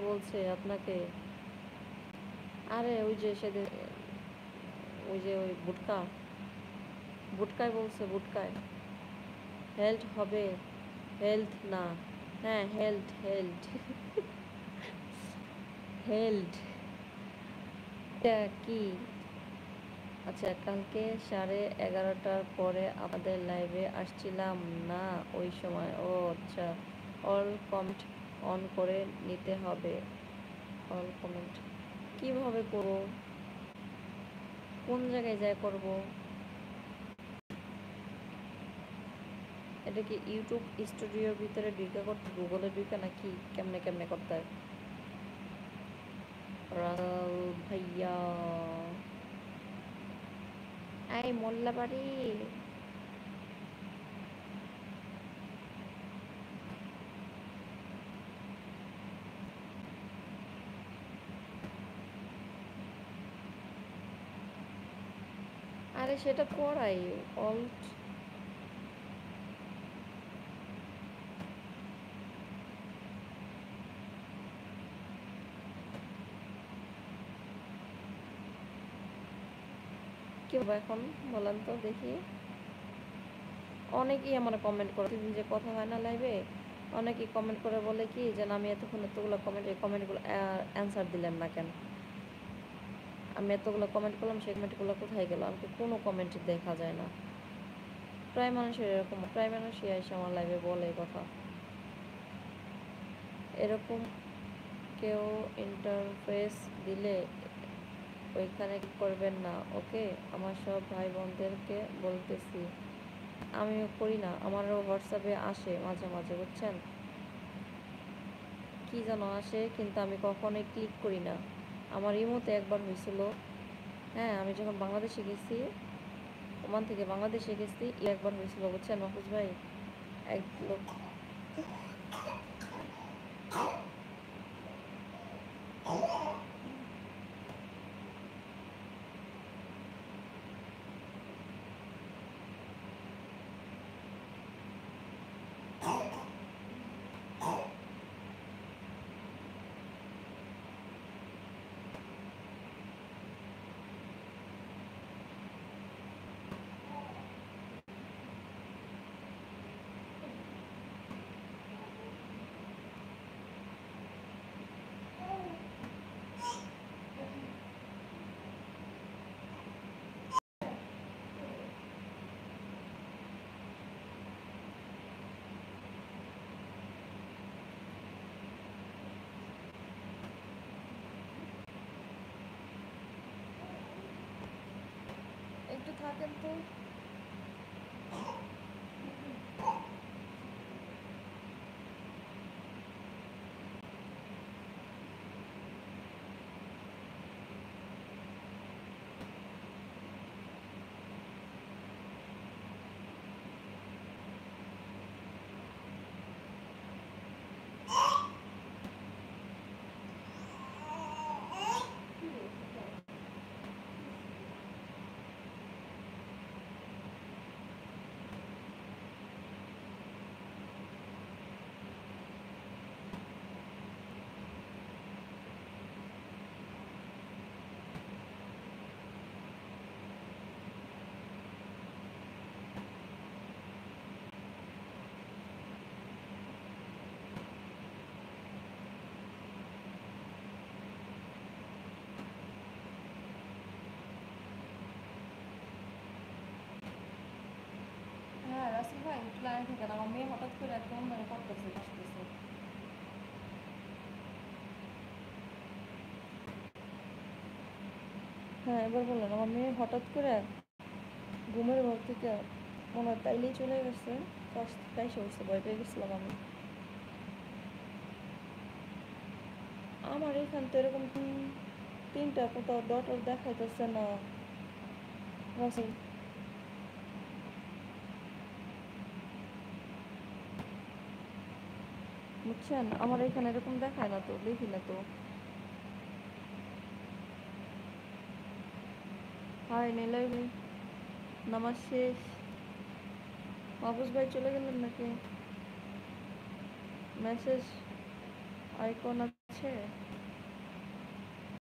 বলছে আপনাকে? আরে ওই যে সেদিন, ওই যে ওই বুটকায় বলছে, বুটকায়। হেল্থ হবে, হেলথ না। হ্যাঁ, হেল্থ হেল্থ। এটা কি? আচ্ছা, কালকে 11:30টার পরে আপনাদের লাইভে আসছিলাম না ওই সময়। ও আচ্ছা, অল কমেন্ট অন করে নিতে হবে। অল কমেন্ট কিভাবে করব? কোন জায়গায় যায় করব? এটা কি ইউটিউব স্টুডিওর ভিতরে ঢুকে করতে, গুগলে ঢুকে, নাকি কেমনে কেমনে করতে হয়? রাসেল ভাইয়া, এই মোল্লাবাড়ি। আরে সেটা পড়াই। অল্ট কি হবে এখন? বলেন তো দেখি। অনেকেই আমার কমেন্ট করে, প্রতিদিন যে কথা হয় না লাইভে, অনেকেই কমেন্ট করে বলে কি যে না, আমি এতক্ষণ এতগুলো কমেন্ট, এই কমেন্টগুলো অ্যান্সার দিলেন না কেন? আমি এতগুলো কমেন্ট করলাম, সেই কমেন্টগুলো কোথায় গেল? আমাকে কোনো কমেন্ট দেখা যায় না। প্রায় মানুষের এরকম, প্রায় মানুষই এসে আমার লাইভে বলে এই কথা। এরকম কেউ ইন্টারফেস দিলে ওইখানে ক্লিক করবেন না, ওকে? আমার সব ভাই বোনদেরকে বলতেছি। আমিও করি না, আমারও হোয়াটসঅ্যাপে আসে মাঝে মাঝে, বুঝছেন? কি যেন আসে, কিন্তু আমি কখনোই ক্লিক করি না। আমার ইমোতে একবার হয়েছিল। হ্যাঁ, আমি যখন বাংলাদেশে গেছি, ওমান থেকে বাংলাদেশে গেছি, একবার হয়েছিল, বুঝছেন মাহফুজ ভাই? এক লোক, একটু থাকেন তো। হ্যাঁ রাসেল ভাই, একটু লাইনে থাকেন। আমার মেয়ে হঠাৎ করে একদম মানে করতেছে, আসতেছে। হ্যাঁ, এবার বলেন। আমার মেয়ে হঠাৎ করে ঘুমের ঘর থেকে মনে হয় তাইলেই চলে গেছে। ফার্স্ট তাই সে উঠছে, ভয় পেয়ে গেছিলাম আমি। আমার এখান তো এরকম তিনটা কোথাও ডটর দেখাইতেছে না রাসেল। বুঝছেন, আমার এখানে এরকম দেখায় না তো, দেখি না তো। হাই নিলয় ভাই, নামাজ শেষ। মাহফুজ ভাই চলে গেলেন নাকি? মেসেজ আইকন আছে হচ্ছে